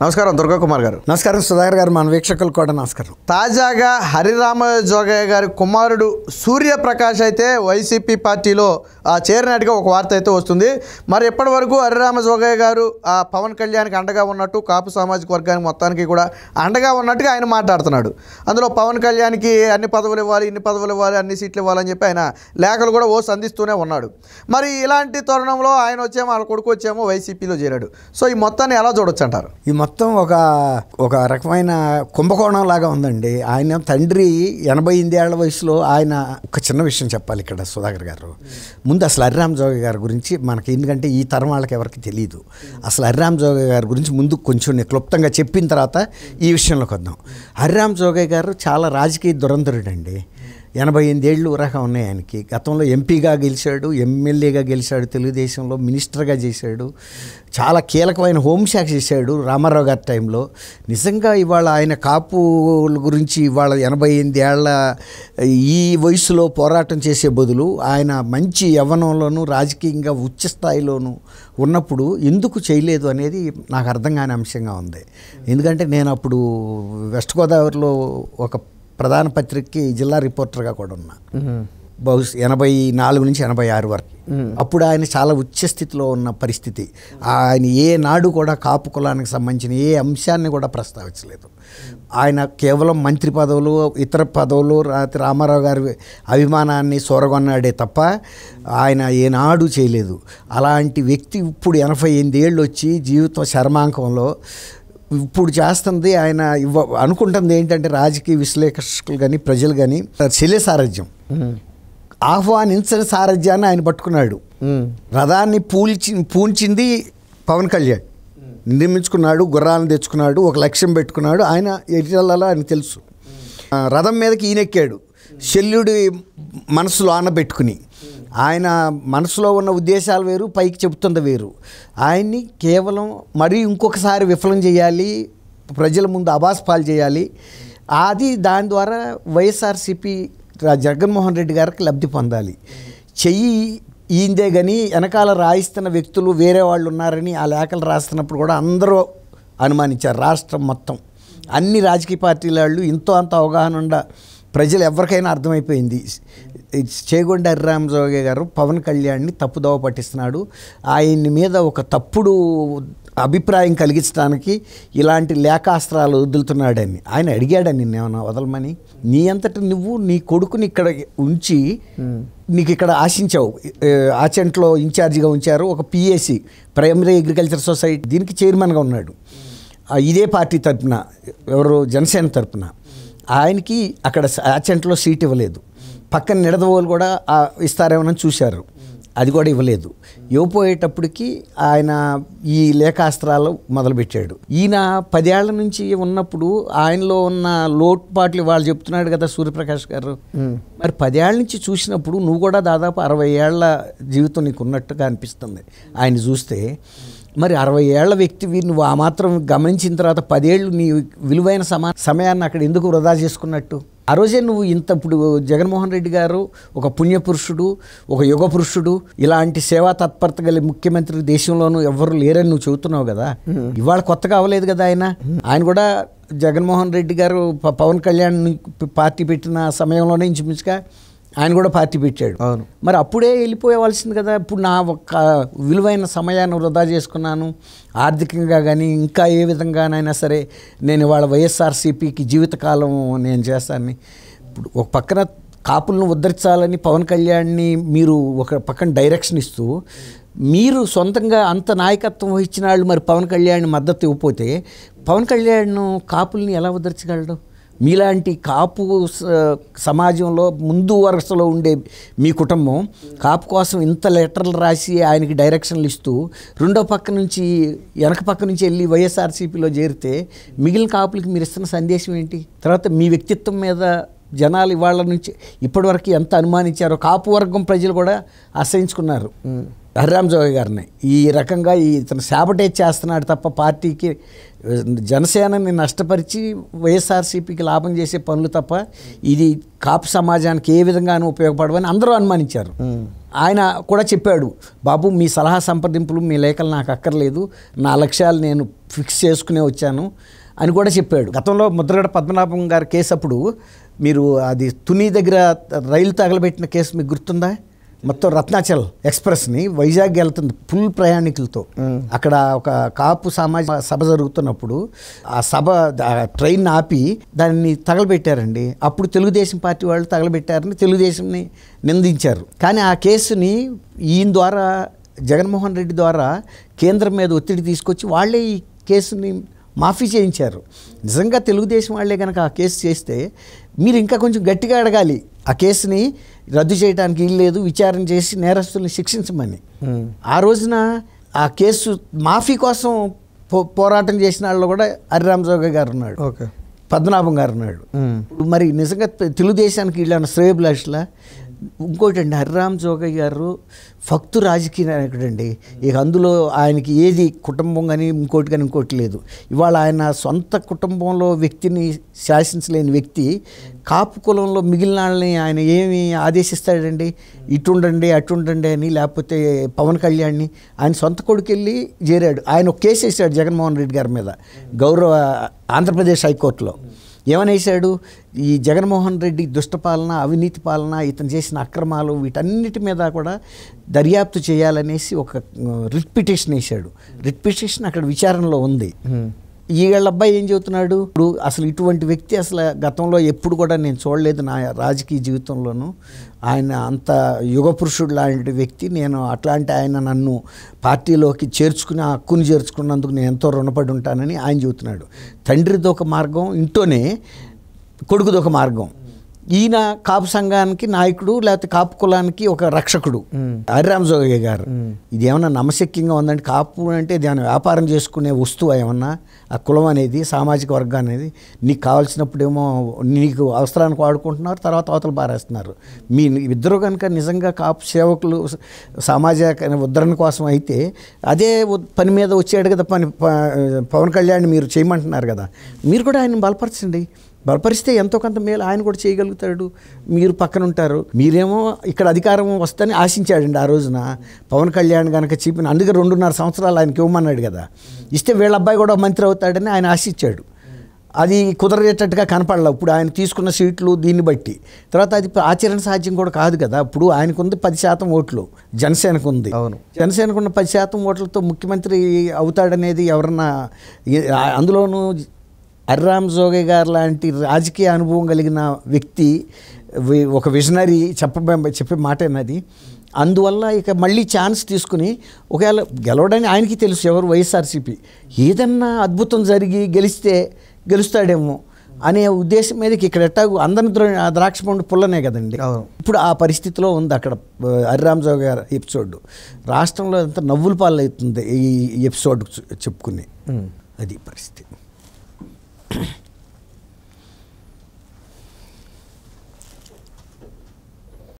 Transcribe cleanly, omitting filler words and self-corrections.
నమస్కారం దుర్గా కుమార్ గారు. నమస్కారం సుధాకర్ గారు, మన వీక్షకులు కూడా నమస్కారం. తాజాగా హరిరామ జోగయ్య గారి కుమారుడు సూర్యప్రకాష్ అయితే వైసీపీ పార్టీలో చేరినట్టుగా ఒక వార్త అయితే వస్తుంది. మరి ఇప్పటి వరకు హరిరామ జోగయ్య గారు పవన్ కళ్యాణ్కి అండగా ఉన్నట్టు, కాపు సామాజిక వర్గానికి మొత్తానికి కూడా అండగా ఉన్నట్టుగా ఆయన మాట్లాడుతున్నాడు. అందులో పవన్ కళ్యాణ్కి అన్ని పదవులు ఇవ్వాలి, ఇన్ని పదవులు ఇవ్వాలి, అన్ని సీట్లు ఇవ్వాలని చెప్పి ఆయన లేఖలు కూడా సంధిస్తూనే ఉన్నాడు. మరి ఇలాంటి తరుణంలో ఆయన వచ్చేమో, వాళ్ళ కొడుకు వచ్చేమో వైసీపీలో చేరాడు. సో ఈ మొత్తాన్ని ఎలా చూడొచ్చు అంటారు? ఈ మొత్తం ఒక రకమైన కుంభకోణం లాగా ఉందండి. ఆయన తండ్రి 88 ఏళ్ల వయసులో ఆయన ఒక చిన్న విషయం చెప్పాలి ఇక్కడ సుధాకర్ గారు. ముందు అసలు హరిరామ జోగయ్య గారి గురించి మనకి, ఎందుకంటే ఈ తరం వాళ్ళకి ఎవరికి తెలియదు. అసలు హరిరామ జోగయ్య గారి గురించి ముందు కొంచెం క్లుప్తంగా చెప్పిన తర్వాత ఈ విషయంలోకి వద్దాం. హరిరామ జోగయ్య గారు చాలా రాజకీయ దురంధరుడండి. 88 ఏళ్ళు రకం ఉన్నాయి ఆయనకి. గతంలో ఎంపీగా గెలిచాడు, ఎమ్మెల్యేగా గెలిచాడు, తెలుగుదేశంలో మినిస్టర్గా చేశాడు, చాలా కీలకమైన హోంశాఖ చేశాడు రామారావు గారి టైంలో. నిజంగా ఇవాళ ఆయన కాపుల గురించి ఇవాళ 88 ఏళ్ల ఈ వయసులో పోరాటం చేసే బదులు ఆయన మంచి యవ్వనంలోనూ రాజకీయంగా ఉచ్చ స్థాయిలోనూ ఉన్నప్పుడు ఎందుకు చేయలేదు అనేది నాకు అర్థం కాని అంశంగా ఉంది. ఎందుకంటే నేను అప్పుడు వెస్ట్ గోదావరిలో ఒక ప్రధాన పత్రికకి జిల్లా రిపోర్టర్గా కూడా ఉన్నా, బహుశా 84 నుంచి 86 వరకు. అప్పుడు ఆయన చాలా ఉచ్చస్థితిలో ఉన్న పరిస్థితి. ఆయన ఏ నాడు కూడా కాపు కులానికి సంబంధించిన ఏ అంశాన్ని కూడా ప్రస్తావించలేదు. ఆయన కేవలం మంత్రి పదవులు, ఇతర పదవులు, రామారావు గారి అభిమానాన్ని సొరగొన్నాడే తప్ప ఆయన ఏనాడు చేయలేదు. అలాంటి వ్యక్తి ఇప్పుడు 88 ఏళ్ళు వచ్చి జీవితం చర్మాంకంలో ఇప్పుడు చేస్తుంది. ఆయన అనుకుంటుంది ఏంటంటే, రాజకీయ విశ్లేషకులు కానీ ప్రజలు కానీ శల్య సారథ్యం, ఆహ్వానించని సారథ్యాన్ని ఆయన పట్టుకున్నాడు. రథాన్ని పూంచింది పవన్ కళ్యాణ్, నిర్మించుకున్నాడు, గుర్రాలను తెచ్చుకున్నాడు, ఒక లక్ష్యం పెట్టుకున్నాడు. ఆయన ఎటువల్ల ఆయన తెలుసు. రథం మీదకి ఈయనెక్కాడు, శల్యుడి మనసులో ఆనబెట్టుకుని. ఆయన మనసులో ఉన్న ఉద్దేశాలు వేరు, పైకి చెబుతుంది వేరు. ఆయన్ని కేవలం మరీ ఇంకొకసారి విఫలం చేయాలి, ప్రజల ముందు అబాస్పాలు చేయాలి. దాని ద్వారా వైఎస్ఆర్సీపీ జగన్మోహన్ రెడ్డి గారికి లబ్ధి పొందాలి. చెయ్యి ఈందే కానీ వెనకాల రాయిస్తున్న వ్యక్తులు వేరే వాళ్ళు ఉన్నారని ఆ లేఖలు రాస్తున్నప్పుడు కూడా అందరూ అనుమానించారు. రాష్ట్రం మొత్తం అన్ని రాజకీయ పార్టీల వాళ్ళు ఎంతో అంత అవగాహన ఉండ ప్రజలు ఎవరికైనా అర్థమైపోయింది, చేగొండ హరిరామ జోగయ్య గారు పవన్ కళ్యాణ్ని తప్పుదోవ పట్టిస్తున్నాడు, ఆయన్ని మీద ఒక తప్పుడు అభిప్రాయం కలిగించడానికి ఇలాంటి లేఖాస్త్రాలు వదులుతున్నాడని ఆయన అడిగాడని, నిన్నేమన్నా వదలమని. నీ అంతటి నువ్వు నీ కొడుకుని ఇక్కడ ఉంచి నీకు ఇక్కడ ఆశించావు. ఆచెంట్లో ఇన్ఛార్జిగా ఉంచారు. ఒక పిఏసి, ప్రైమరీ అగ్రికల్చర్ సొసైటీ, దీనికి చైర్మన్గా ఉన్నాడు. ఇదే పార్టీ తరపున, ఎవరు జనసేన తరపున. ఆయనకి అక్కడ ఆచెంట్లో సీట్ ఇవ్వలేదు. పక్కన నిడదవోలు కూడా ఇస్తారేమోనని చూశారు, అది కూడా ఇవ్వలేదు. ఇవ్వపోయేటప్పటికి ఆయన ఈ లేఖాస్త్రాలు మొదలుపెట్టాడు. ఈయన 10 ఏళ్ల నుంచి ఉన్నప్పుడు ఆయనలో ఉన్న లోటుపాట్లు వాళ్ళు చెప్తున్నాడు కదా సూర్యప్రకాష్ గారు. మరి 10 ఏళ్ల నుంచి చూసినప్పుడు నువ్వు కూడా దాదాపు 60 ఏళ్ల జీవితం నీకు ఉన్నట్టుగా అనిపిస్తుంది ఆయన చూస్తే. మరి 60 ఏళ్ల వ్యక్తివి నువ్వు ఆ మాత్రం గమనించిన తర్వాత 10 ఏళ్ళు నీ విలువైన సమయాన్ని అక్కడ ఎందుకు వృధా చేసుకున్నట్టు? ఆ రోజే నువ్వు ఇప్పుడు జగన్మోహన్ రెడ్డి గారు ఒక పుణ్యపురుషుడు, ఒక యుగ పురుషుడు, ఇలాంటి సేవా తత్పరత గల ముఖ్యమంత్రి దేశంలోనూ ఎవరు లేరని నువ్వు చెబుతున్నావు కదా. ఇవాళ కొత్తగా అవ్వలేదు కదా ఆయన కూడా జగన్మోహన్ రెడ్డి గారు పవన్ కళ్యాణ్ పార్టీ పెట్టిన సమయంలోనే ఇంచుమించుగా ఆయన కూడా పార్టీ పెట్టాడు. మరి అప్పుడే వెళ్ళిపోయేవలసింది కదా. ఇప్పుడు నా ఒక్క విలువైన సమయాన్ని వృధా చేసుకున్నాను, ఆర్థికంగా కానీ ఇంకా ఏ విధంగానైనా సరే నేను ఇవాళ వైఎస్ఆర్సీపీకి జీవితకాలం నేను చేస్తానని. ఇప్పుడు ఒక పక్కన కాపులను ఉద్ధరించాలని పవన్ కళ్యాణ్ని మీరు ఒక పక్కన డైరెక్షన్ ఇస్తూ, మీరు సొంతంగా అంత నాయకత్వం వహించిన వాళ్ళు మరి పవన్ కళ్యాణ్ మద్దతు ఇవ్వకపోతే పవన్ కళ్యాణ్ కాపుల్ని ఎలా ఉద్ధరించగలడు? మీలాంటి కాపు సమాజంలో ముందు వరుసలో ఉండే మీ కుటుంబం కాపు కోసం ఇంత లెటర్లు రాసి ఆయనకి డైరెక్షన్లు ఇస్తూ, రెండో పక్క నుంచి వెనక పక్క నుంచి వెళ్ళి వైఎస్ఆర్సీపీలో చేరితే మిగిలిన కాపులకి మీరు ఇస్తున్న సందేశం ఏంటి? తర్వాత మీ వ్యక్తిత్వం మీద జనాలు ఇవాళ నుంచి ఇప్పటివరకు ఎంత అనుమానించారో కాపు వర్గం ప్రజలు కూడా అసహించుకున్నారు హరిరామ జోగయ్య గారిని. ఈ రకంగా ఇతను శాబటేజ్ చేస్తున్నాడు తప్ప పార్టీకి, జనసేనని నష్టపరిచి వైఎస్ఆర్సీపీకి లాభం చేసే పనులు తప్ప ఇది కాపు సమాజానికి ఏ విధంగానూ ఉపయోగపడవని అందరూ అనుమానించారు. ఆయన కూడా చెప్పాడు, బాబు మీ సలహా సంప్రదింపులు మీ లేఖలు నాకు అక్కర్లేదు, నా లక్ష్యాలు నేను ఫిక్స్ చేసుకునే వచ్చాను అని కూడా చెప్పాడు. గతంలో ముద్రగడ పద్మనాభం గారి కేసు అప్పుడు మీరు అది తుని దగ్గర రైలు తగలబెట్టిన కేసు మీకు గుర్తుందా? మొత్తం రత్నాచల్ ఎక్స్ప్రెస్ని వైజాగ్ వెళ్తుంది ఫుల్ ప్రయాణికులతో. అక్కడ ఒక కాపు సామాజిక సభ జరుగుతున్నప్పుడు ఆ సభ ట్రైన్ ఆపి దాన్ని తగలబెట్టారండి. అప్పుడు తెలుగుదేశం పార్టీ వాళ్ళు తగలబెట్టారని తెలుగుదేశంని నిందించారు. కానీ ఆ కేసుని ఈయన ద్వారా జగన్మోహన్ రెడ్డి ద్వారా కేంద్రం మీద ఒత్తిడి తీసుకొచ్చి వాళ్ళే ఈ కేసుని మాఫీ చేయించారు. నిజంగా తెలుగుదేశం వాళ్ళే కనుక ఆ కేసు చేస్తే మీరు ఇంకా కొంచెం గట్టిగా అడగాలి, ఆ కేసుని రద్దు చేయడానికి వీల్లేదు, విచారణ చేసి నేరస్తుల్ని శిక్షించమని. ఆ రోజున ఆ కేసు మాఫీ కోసం పోరాటం చేసిన వాళ్ళు కూడా హరిరామజోగయ్య గారు ఉన్నాడు, పద్మనాభం గారు ఉన్నాడు. మరి నిజంగా తెలుగుదేశానికి వీళ్ళన్న శ్రేయభిలాషులా? ఇంకోటి అండి, హరిరామజోగయ్య గారు ఫక్తు రాజకీయ నాయకుడు అండి. ఇక అందులో ఆయనకి ఏది కుటుంబం కానీ ఇంకోటి లేదు. ఇవాళ ఆయన సొంత కుటుంబంలో వ్యక్తిని శాసించలేని వ్యక్తి కాపు కులంలో మిగిలిన వాళ్ళని ఆయన ఏమి ఆదేశిస్తాడండి? ఇటుండండి అటుండండి అని, లేకపోతే పవన్ కళ్యాణ్ని ఆయన సొంత కొడుకు వెళ్ళి చేరాడు. ఆయన ఒక కేసు వేసాడు జగన్మోహన్ రెడ్డి గారి మీద గౌరవ ఆంధ్రప్రదేశ్ హైకోర్టులో. ఏమనేసాడు? ఈ జగన్మోహన్ రెడ్డి దుష్టపాలన, అవినీతి పాలన, ఇతను చేసిన అక్రమాలు వీటన్నిటి మీద కూడా దర్యాప్తు చేయాలనేసి ఒక రిట్ పిటిషన్ వేశాడు. రిట్ పిటిషన్ అక్కడ విచారణలో ఉంది. ఈ వీళ్ళ అబ్బాయి ఏం చెబుతున్నాడు? ఇప్పుడు అసలు ఇటువంటి వ్యక్తి అసలు గతంలో ఎప్పుడు కూడా నేను చూడలేదు నా రాజకీయ జీవితంలోనూ. ఆయన అంత యుగపురుషుడు లాంటి వ్యక్తి, నేను అట్లాంటి ఆయన నన్ను పార్టీలోకి చేర్చుకుని ఆ హక్కుని చేర్చుకున్నందుకు నేను ఎంతో రుణపడి ఉంటానని ఆయన చెబుతున్నాడు. తండ్రిదొక మార్గం, ఇంట్లోనే కొడుకుదొక మార్గం. ఈయన కాపు సంఘానికి నాయకుడు, లేకపోతే కాపు కులానికి ఒక రక్షకుడు హరిరామజోగయ్య గారు. ఇది ఏమన్నా నమ్మశక్యంగా ఉందంటే? కాపు అంటే దాన్ని వ్యాపారం చేసుకునే వస్తువు ఏమన్నా? ఆ కులం అనేది, సామాజిక వర్గం అనేది నీకు కావాల్సినప్పుడేమో నీకు అవసరానికి వాడుకుంటున్నారు, తర్వాత అవతల పారేస్తున్నారు. మీ ఇద్దరు కనుక నిజంగా కాపు సేవకులు సామాజిక ఉద్ధరణ కోసం అయితే అదే పని మీద వచ్చాడు కదా పవన్ కళ్యాణ్ మీరు చేయమంటున్నారు కదా, మీరు కూడా ఆయన బలపరచండి. బలపరిస్తే ఎంతో కొంత మేలు ఆయన కూడా చేయగలుగుతాడు. మీరు పక్కన ఉంటారు. మీరేమో ఇక్కడ అధికారం వస్తని ఆశించాడండి ఆ రోజున పవన్ కళ్యాణ్ కనుక చెప్పిన. అందుకే 2.5 సంవత్సరాలు ఆయనకి ఇవ్వమన్నాడు కదా, ఇస్తే వీళ్ళ అబ్బాయి కూడా మంత్రి అవుతాడని ఆయన ఆశించాడు. అది కుదరేటట్టుగా కనపడలే ఇప్పుడు ఆయన తీసుకున్న సీట్లు దీన్ని బట్టి. తర్వాత అది ఆచరణ సాధ్యం కూడా కాదు కదా. ఇప్పుడు ఆయనకు ఉంది 10% ఓట్లు, జనసేనకు ఉంది. జనసేనకు ఉన్న 10% ఓట్లతో ముఖ్యమంత్రి అవుతాడనేది ఎవరన్నా, అందులోనూ హరిరామజోగయ్య గారు లాంటి రాజకీయ అనుభవం కలిగిన వ్యక్తి, ఒక విజనరీ చెప్పే మాటేనది. అందువల్ల ఇక మళ్ళీ ఛాన్స్ తీసుకుని ఒకవేళ గెలవడానికి ఆయనకి తెలుసు ఎవరు వైఎస్ఆర్సీపీ, ఏదన్నా అద్భుతం జరిగి గెలుస్తాడేమో అనే ఉద్దేశం మీదకి ఇక్కడ ఎట్టాగు అందరి ద్రాక్ష పండు పుల్లనే కదండి. ఇప్పుడు ఆ పరిస్థితిలో ఉంది అక్కడ హరిరామజోగయ్య గారి ఎపిసోడ్. రాష్ట్రంలో ఎంత నవ్వుల పాలు అవుతుంది ఈ ఎపిసోడ్ చెప్పుకుని, అది పరిస్థితి.